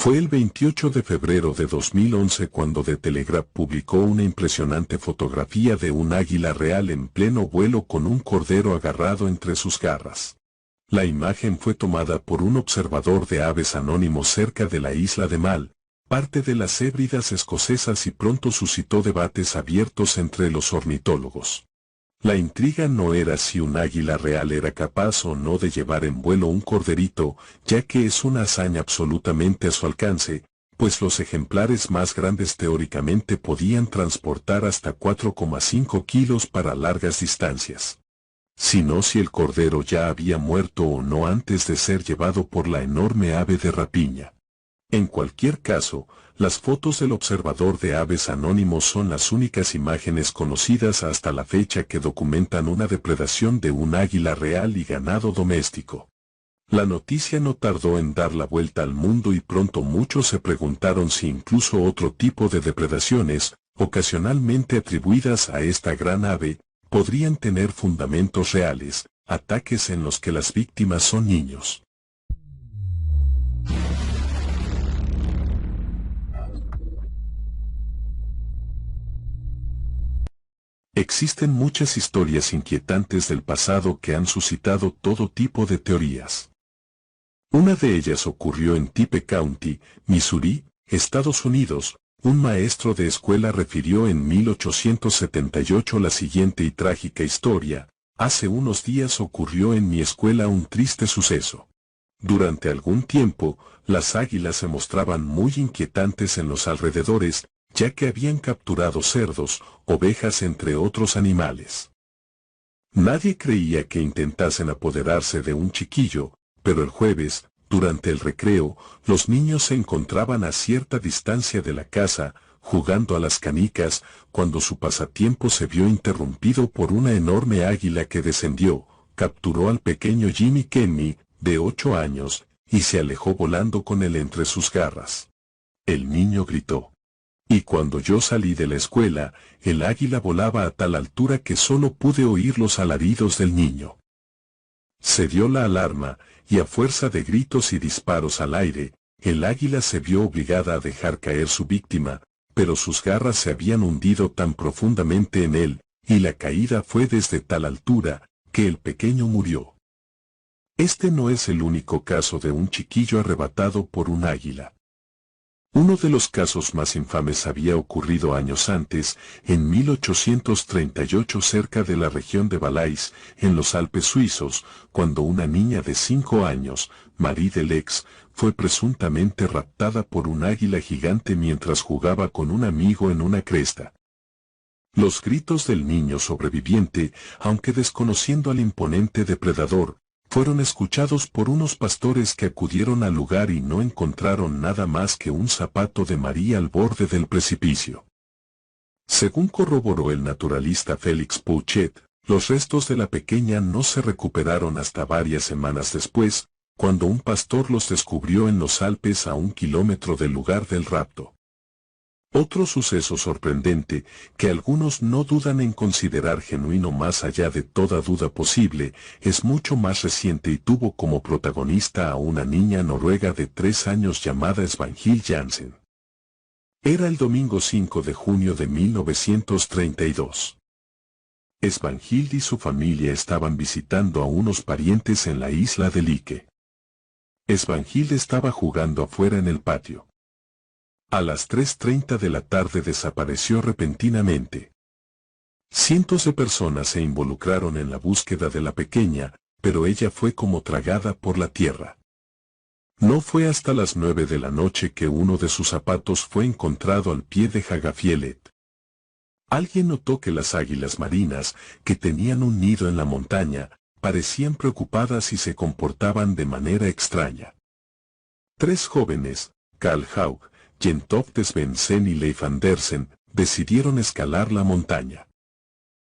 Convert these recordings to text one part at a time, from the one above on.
Fue el 28 de febrero de 2011 cuando The Telegraph publicó una impresionante fotografía de un águila real en pleno vuelo con un cordero agarrado entre sus garras. La imagen fue tomada por un observador de aves anónimo cerca de la isla de Mal, parte de las Hébridas escocesas, y pronto suscitó debates abiertos entre los ornitólogos. La intriga no era si un águila real era capaz o no de llevar en vuelo un corderito, ya que es una hazaña absolutamente a su alcance, pues los ejemplares más grandes teóricamente podían transportar hasta 4,5 kilos para largas distancias. Sino si el cordero ya había muerto o no antes de ser llevado por la enorme ave de rapiña. En cualquier caso, las fotos del observador de aves anónimos son las únicas imágenes conocidas hasta la fecha que documentan una depredación de un águila real y ganado doméstico. La noticia no tardó en dar la vuelta al mundo y pronto muchos se preguntaron si incluso otro tipo de depredaciones, ocasionalmente atribuidas a esta gran ave, podrían tener fundamentos reales, ataques en los que las víctimas son niños. Existen muchas historias inquietantes del pasado que han suscitado todo tipo de teorías. Una de ellas ocurrió en Tippah County, Missouri, Estados Unidos. Un maestro de escuela refirió en 1878 la siguiente y trágica historia: hace unos días ocurrió en mi escuela un triste suceso. Durante algún tiempo, las águilas se mostraban muy inquietantes en los alrededores, ya que habían capturado cerdos, ovejas entre otros animales. Nadie creía que intentasen apoderarse de un chiquillo, pero el jueves, durante el recreo, los niños se encontraban a cierta distancia de la casa, jugando a las canicas, cuando su pasatiempo se vio interrumpido por una enorme águila que descendió, capturó al pequeño Jimmy Kenny, de 8 años, y se alejó volando con él entre sus garras. El niño gritó. Y cuando yo salí de la escuela, el águila volaba a tal altura que solo pude oír los alaridos del niño. Se dio la alarma, y a fuerza de gritos y disparos al aire, el águila se vio obligada a dejar caer su víctima, pero sus garras se habían hundido tan profundamente en él, y la caída fue desde tal altura, que el pequeño murió. Este no es el único caso de un chiquillo arrebatado por un águila. Uno de los casos más infames había ocurrido años antes, en 1838 cerca de la región de Valais, en los Alpes suizos, cuando una niña de 5 años, Marie Delex, fue presuntamente raptada por un águila gigante mientras jugaba con un amigo en una cresta. Los gritos del niño sobreviviente, aunque desconociendo al imponente depredador, fueron escuchados por unos pastores que acudieron al lugar y no encontraron nada más que un zapato de María al borde del precipicio. Según corroboró el naturalista Félix Pouchet, los restos de la pequeña no se recuperaron hasta varias semanas después, cuando un pastor los descubrió en los Alpes a 1 kilómetro del lugar del rapto. Otro suceso sorprendente, que algunos no dudan en considerar genuino más allá de toda duda posible, es mucho más reciente y tuvo como protagonista a una niña noruega de 3 años llamada Svanhild Jansen. Era el domingo 5 de junio de 1932. Svanhild y su familia estaban visitando a unos parientes en la isla de Lique. Svanhild estaba jugando afuera en el patio. A las 3:30 de la tarde desapareció repentinamente. Cientos de personas se involucraron en la búsqueda de la pequeña, pero ella fue como tragada por la tierra. No fue hasta las 9 de la noche que uno de sus zapatos fue encontrado al pie de Hagafjellet. Alguien notó que las águilas marinas, que tenían un nido en la montaña, parecían preocupadas y se comportaban de manera extraña. 3 jóvenes, Carl Haug, Jentoft Svendsen y Leif Andersen, decidieron escalar la montaña.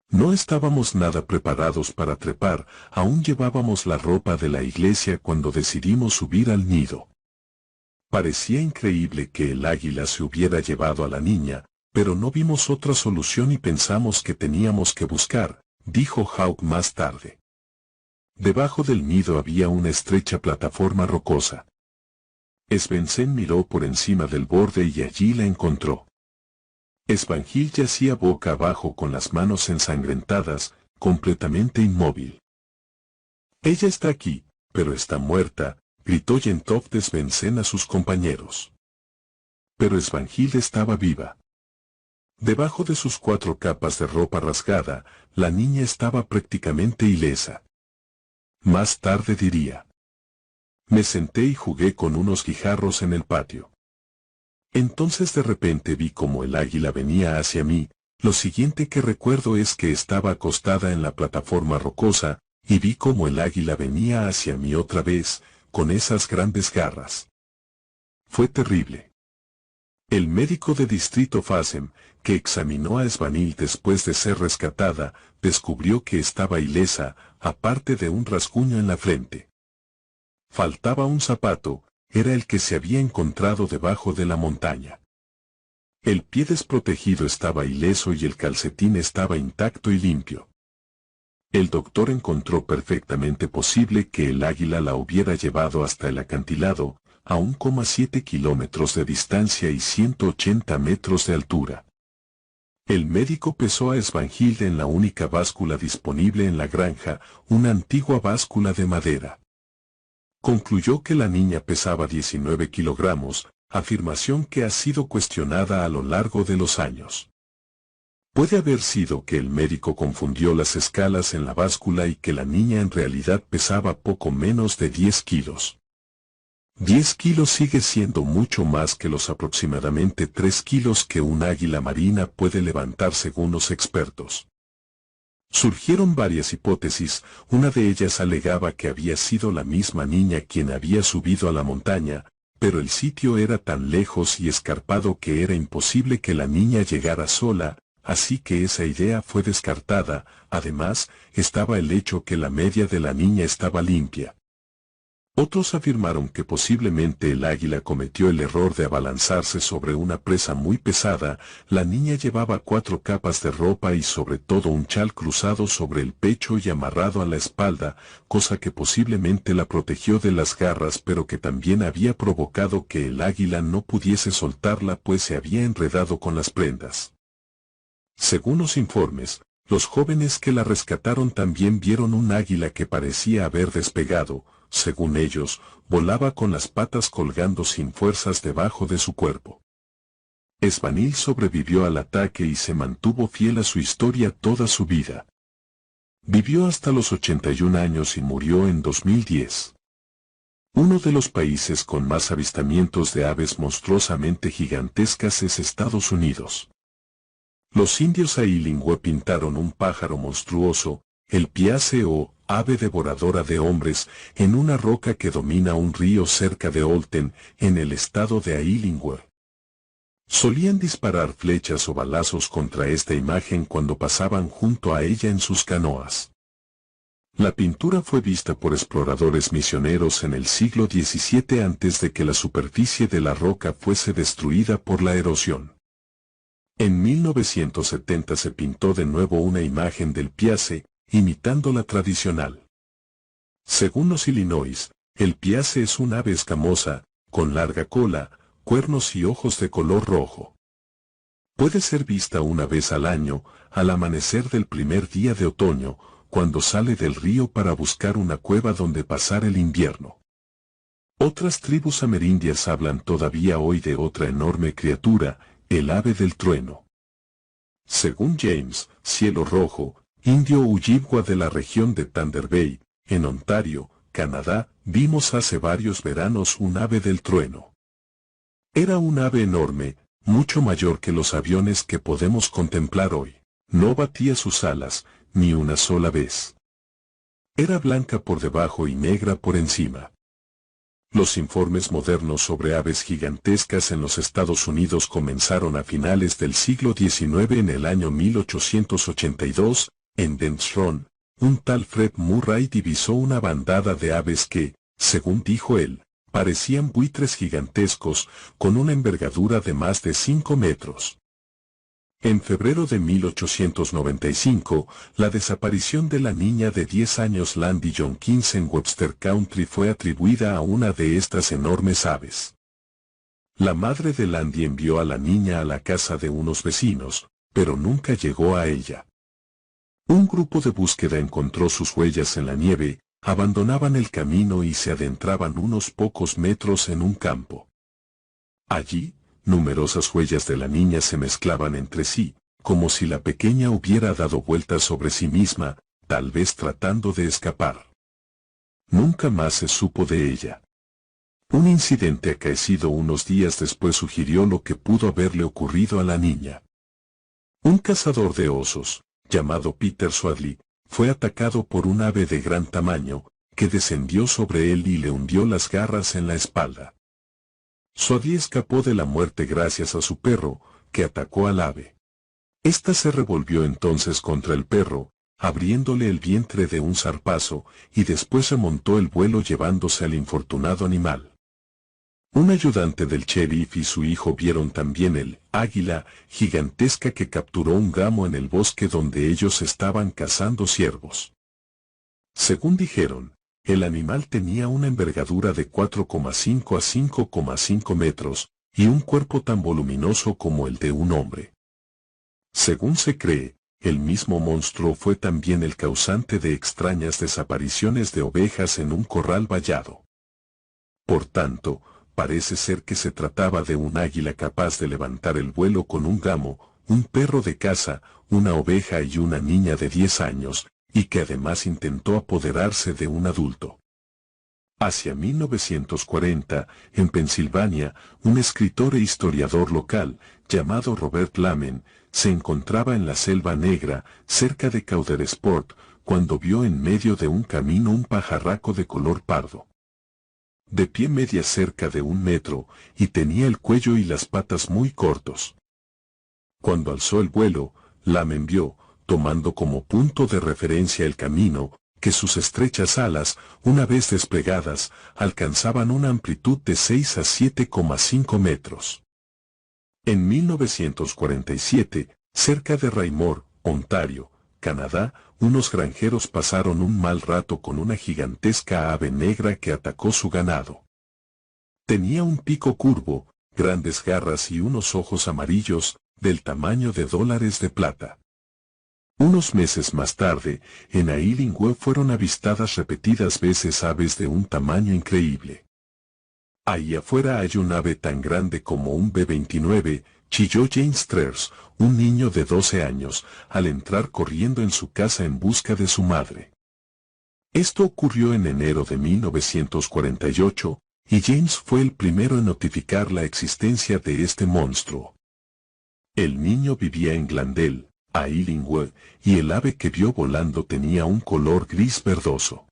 No estábamos nada preparados para trepar, aún llevábamos la ropa de la iglesia cuando decidimos subir al nido. Parecía increíble que el águila se hubiera llevado a la niña, pero no vimos otra solución y pensamos que teníamos que buscar, dijo Haug más tarde. Debajo del nido había una estrecha plataforma rocosa. Svensson miró por encima del borde y allí la encontró. Svanhild yacía boca abajo con las manos ensangrentadas, completamente inmóvil. «Ella está aquí, pero está muerta», gritó Yentov de Svensson a sus compañeros. Pero Svanhild estaba viva. Debajo de sus 4 capas de ropa rasgada, la niña estaba prácticamente ilesa. Más tarde diría: «Me senté y jugué con unos guijarros en el patio. Entonces de repente vi como el águila venía hacia mí. Lo siguiente que recuerdo es que estaba acostada en la plataforma rocosa, y vi como el águila venía hacia mí otra vez, con esas grandes garras. Fue terrible». El médico de distrito Fasem, que examinó a Svanhild después de ser rescatada, descubrió que estaba ilesa, aparte de un rasguño en la frente. Faltaba un zapato, era el que se había encontrado debajo de la montaña. El pie desprotegido estaba ileso y el calcetín estaba intacto y limpio. El doctor encontró perfectamente posible que el águila la hubiera llevado hasta el acantilado, a 1,7 kilómetros de distancia y 180 metros de altura. El médico pesó a Svanhild en la única báscula disponible en la granja, una antigua báscula de madera. Concluyó que la niña pesaba 19 kilogramos, afirmación que ha sido cuestionada a lo largo de los años. Puede haber sido que el médico confundió las escalas en la báscula y que la niña en realidad pesaba poco menos de 10 kilos. 10 kilos sigue siendo mucho más que los aproximadamente 3 kilos que un águila marina puede levantar según los expertos. Surgieron varias hipótesis, una de ellas alegaba que había sido la misma niña quien había subido a la montaña, pero el sitio era tan lejos y escarpado que era imposible que la niña llegara sola, así que esa idea fue descartada. Además, estaba el hecho que la media de la niña estaba limpia. Otros afirmaron que posiblemente el águila cometió el error de abalanzarse sobre una presa muy pesada. La niña llevaba 4 capas de ropa y sobre todo un chal cruzado sobre el pecho y amarrado a la espalda, cosa que posiblemente la protegió de las garras pero que también había provocado que el águila no pudiese soltarla pues se había enredado con las prendas. Según los informes, los jóvenes que la rescataron también vieron un águila que parecía haber despegado. Según ellos, volaba con las patas colgando sin fuerzas debajo de su cuerpo. Svanhild sobrevivió al ataque y se mantuvo fiel a su historia toda su vida. Vivió hasta los 81 años y murió en 2010. Uno de los países con más avistamientos de aves monstruosamente gigantescas es Estados Unidos. Los indios Ailingüe pintaron un pájaro monstruoso, el piase o ave devoradora de hombres, en una roca que domina un río cerca de Olten, en el estado de Ailingüe. Solían disparar flechas o balazos contra esta imagen cuando pasaban junto a ella en sus canoas. La pintura fue vista por exploradores misioneros en el siglo XVII antes de que la superficie de la roca fuese destruida por la erosión. En 1970 se pintó de nuevo una imagen del piase, imitando la tradicional. Según los Illinois, el piase es un ave escamosa, con larga cola, cuernos y ojos de color rojo. Puede ser vista una vez al año, al amanecer del primer día de otoño, cuando sale del río para buscar una cueva donde pasar el invierno. Otras tribus amerindias hablan todavía hoy de otra enorme criatura, el ave del trueno. Según James, Cielo Rojo, indio Ojibwa de la región de Thunder Bay, en Ontario, Canadá, vimos hace varios veranos un ave del trueno. Era un ave enorme, mucho mayor que los aviones que podemos contemplar hoy. No batía sus alas, ni una sola vez. Era blanca por debajo y negra por encima. Los informes modernos sobre aves gigantescas en los Estados Unidos comenzaron a finales del siglo XIX. En el año 1882, en Densron, un tal Fred Murray divisó una bandada de aves que, según dijo él, parecían buitres gigantescos, con una envergadura de más de 5 metros. En febrero de 1895, la desaparición de la niña de 10 años Landy Jonkins en Webster Country fue atribuida a una de estas enormes aves. La madre de Landy envió a la niña a la casa de unos vecinos, pero nunca llegó a ella. Un grupo de búsqueda encontró sus huellas en la nieve, abandonaban el camino y se adentraban unos pocos metros en un campo. Allí, numerosas huellas de la niña se mezclaban entre sí, como si la pequeña hubiera dado vueltas sobre sí misma, tal vez tratando de escapar. Nunca más se supo de ella. Un incidente acaecido unos días después sugirió lo que pudo haberle ocurrido a la niña. Un cazador de osos, llamado Peter Swadley, fue atacado por un ave de gran tamaño, que descendió sobre él y le hundió las garras en la espalda. Swadley escapó de la muerte gracias a su perro, que atacó al ave. Esta se revolvió entonces contra el perro, abriéndole el vientre de un zarpazo, y después remontó el vuelo llevándose al infortunado animal. Un ayudante del sheriff y su hijo vieron también el águila gigantesca que capturó un gamo en el bosque donde ellos estaban cazando ciervos. Según dijeron, el animal tenía una envergadura de 4,5 a 5,5 metros, y un cuerpo tan voluminoso como el de un hombre. Según se cree, el mismo monstruo fue también el causante de extrañas desapariciones de ovejas en un corral vallado. Por tanto, parece ser que se trataba de un águila capaz de levantar el vuelo con un gamo, un perro de caza, una oveja y una niña de 10 años, y que además intentó apoderarse de un adulto. Hacia 1940, en Pensilvania, un escritor e historiador local, llamado Robert Lamen, se encontraba en la Selva Negra, cerca de Coudersport, cuando vio en medio de un camino un pajarraco de color pardo. De pie media cerca de 1 metro, y tenía el cuello y las patas muy cortos. Cuando alzó el vuelo, Lamen vio, tomando como punto de referencia el camino, que sus estrechas alas, una vez desplegadas, alcanzaban una amplitud de 6 a 7,5 metros. En 1947, cerca de Raymore, Ontario, Canadá, unos granjeros pasaron un mal rato con una gigantesca ave negra que atacó su ganado. Tenía un pico curvo, grandes garras y unos ojos amarillos, del tamaño de dólares de plata. Unos meses más tarde, en Ailingwe fueron avistadas repetidas veces aves de un tamaño increíble. Ahí afuera hay un ave tan grande como un B-29, chilló James Strers, un niño de 12 años, al entrar corriendo en su casa en busca de su madre. Esto ocurrió en enero de 1948, y James fue el primero en notificar la existencia de este monstruo. El niño vivía en Glendale, Ailingwe, y el ave que vio volando tenía un color gris verdoso.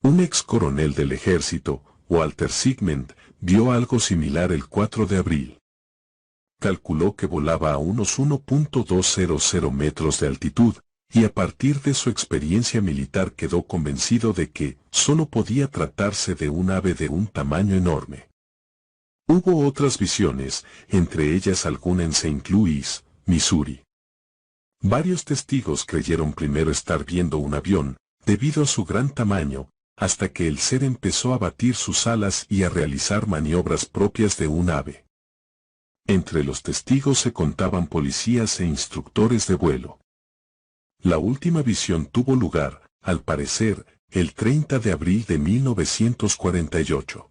Un ex coronel del ejército, Walter Sigmund, vio algo similar el 4 de abril. Calculó que volaba a unos 1.200 metros de altitud, y a partir de su experiencia militar quedó convencido de que solo podía tratarse de un ave de un tamaño enorme. Hubo otras visiones, entre ellas alguna en St. Louis, Missouri. Varios testigos creyeron primero estar viendo un avión, debido a su gran tamaño, hasta que el ser empezó a batir sus alas y a realizar maniobras propias de un ave. Entre los testigos se contaban policías e instructores de vuelo. La última visión tuvo lugar, al parecer, el 30 de abril de 1948.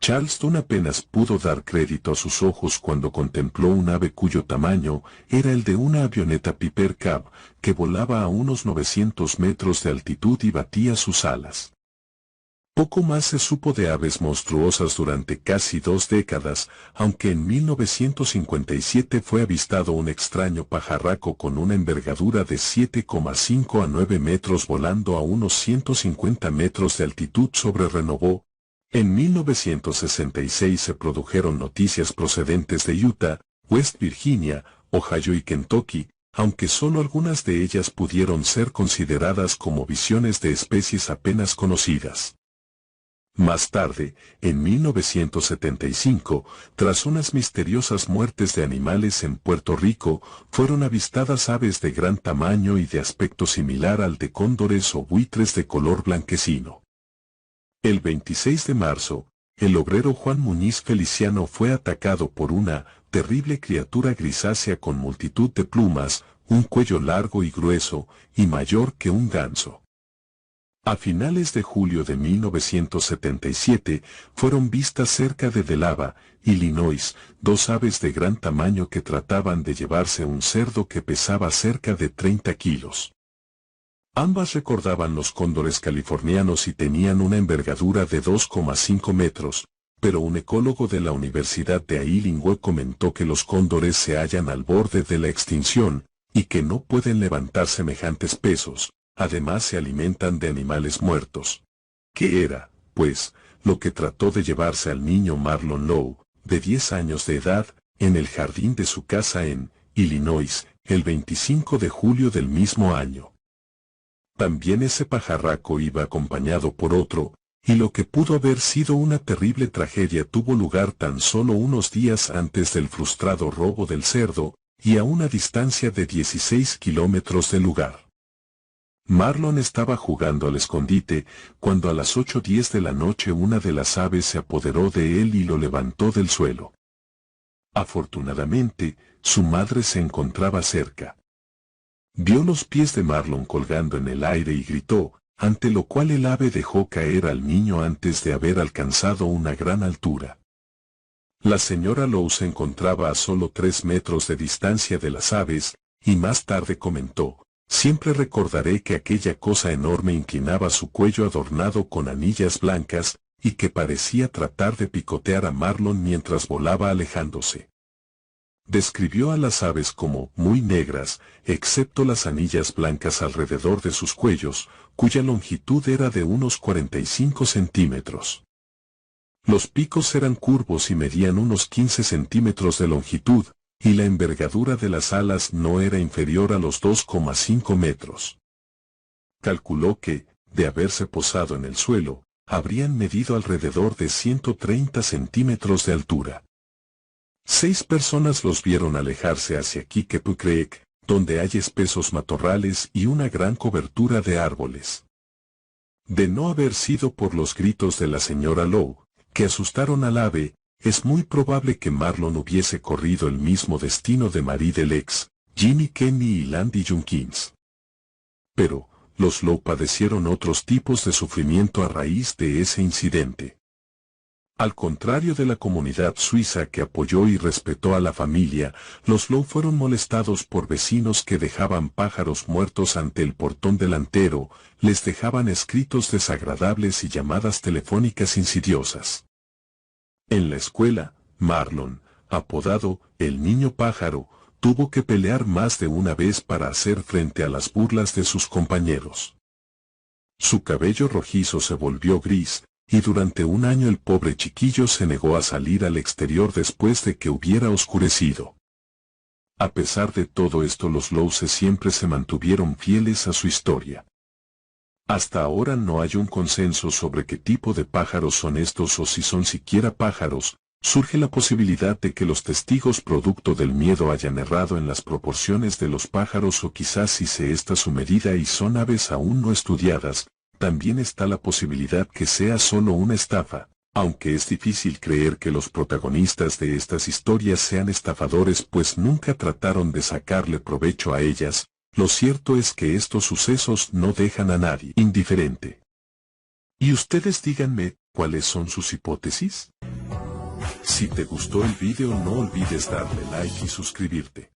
Charleston apenas pudo dar crédito a sus ojos cuando contempló un ave cuyo tamaño era el de una avioneta Piper Cub, que volaba a unos 900 metros de altitud y batía sus alas. Poco más se supo de aves monstruosas durante casi 2 décadas, aunque en 1957 fue avistado un extraño pajarraco con una envergadura de 7,5 a 9 metros volando a unos 150 metros de altitud sobre Renovo. En 1966 se produjeron noticias procedentes de Utah, West Virginia, Ohio y Kentucky, aunque solo algunas de ellas pudieron ser consideradas como visiones de especies apenas conocidas. Más tarde, en 1975, tras unas misteriosas muertes de animales en Puerto Rico, fueron avistadas aves de gran tamaño y de aspecto similar al de cóndores o buitres de color blanquecino. El 26 de marzo, el obrero Juan Muñiz Feliciano fue atacado por una terrible criatura grisácea con multitud de plumas, un cuello largo y grueso, y mayor que un ganso. A finales de julio de 1977, fueron vistas cerca de Delava, Illinois, dos aves de gran tamaño que trataban de llevarse un cerdo que pesaba cerca de 30 kilos. Ambas recordaban los cóndores californianos y tenían una envergadura de 2,5 metros, pero un ecólogo de la Universidad de Illinois comentó que los cóndores se hallan al borde de la extinción, y que no pueden levantar semejantes pesos. Además se alimentan de animales muertos. ¿Qué era, pues, lo que trató de llevarse al niño Marlon Lowe, de 10 años de edad, en el jardín de su casa en Illinois, el 25 de julio del mismo año? También ese pajarraco iba acompañado por otro, y lo que pudo haber sido una terrible tragedia tuvo lugar tan solo unos días antes del frustrado robo del cerdo, y a una distancia de 16 kilómetros del lugar. Marlon estaba jugando al escondite, cuando a las 8:10 de la noche una de las aves se apoderó de él y lo levantó del suelo. Afortunadamente, su madre se encontraba cerca. Vio los pies de Marlon colgando en el aire y gritó, ante lo cual el ave dejó caer al niño antes de haber alcanzado una gran altura. La señora Lowe se encontraba a solo 3 metros de distancia de las aves, y más tarde comentó, siempre recordaré que aquella cosa enorme inclinaba su cuello adornado con anillas blancas, y que parecía tratar de picotear a Marlon mientras volaba alejándose. Describió a las aves como muy negras, excepto las anillas blancas alrededor de sus cuellos, cuya longitud era de unos 45 centímetros. Los picos eran curvos y medían unos 15 centímetros de longitud, y la envergadura de las alas no era inferior a los 2,5 metros. Calculó que, de haberse posado en el suelo, habrían medido alrededor de 130 centímetros de altura. 6 personas los vieron alejarse hacia Kickapoo Creek, donde hay espesos matorrales y una gran cobertura de árboles. De no haber sido por los gritos de la señora Lowe, que asustaron al ave, es muy probable que Marlon hubiese corrido el mismo destino de Marie Delex, Jimmy Kenny y Landy Junkins. Pero, los Lowe padecieron otros tipos de sufrimiento a raíz de ese incidente. Al contrario de la comunidad suiza que apoyó y respetó a la familia, los Lowe fueron molestados por vecinos que dejaban pájaros muertos ante el portón delantero, les dejaban escritos desagradables y llamadas telefónicas insidiosas. En la escuela, Marlon, apodado el niño pájaro, tuvo que pelear más de una vez para hacer frente a las burlas de sus compañeros. Su cabello rojizo se volvió gris, y durante un año el pobre chiquillo se negó a salir al exterior después de que hubiera oscurecido. A pesar de todo esto, los Lowe siempre se mantuvieron fieles a su historia. Hasta ahora no hay un consenso sobre qué tipo de pájaros son estos o si son siquiera pájaros. Surge la posibilidad de que los testigos producto del miedo hayan errado en las proporciones de los pájaros o quizás hice esta su medida y son aves aún no estudiadas. También está la posibilidad que sea solo una estafa, aunque es difícil creer que los protagonistas de estas historias sean estafadores pues nunca trataron de sacarle provecho a ellas. Lo cierto es que estos sucesos no dejan a nadie indiferente. Y ustedes díganme, ¿cuáles son sus hipótesis? Si te gustó el video no olvides darle like y suscribirte.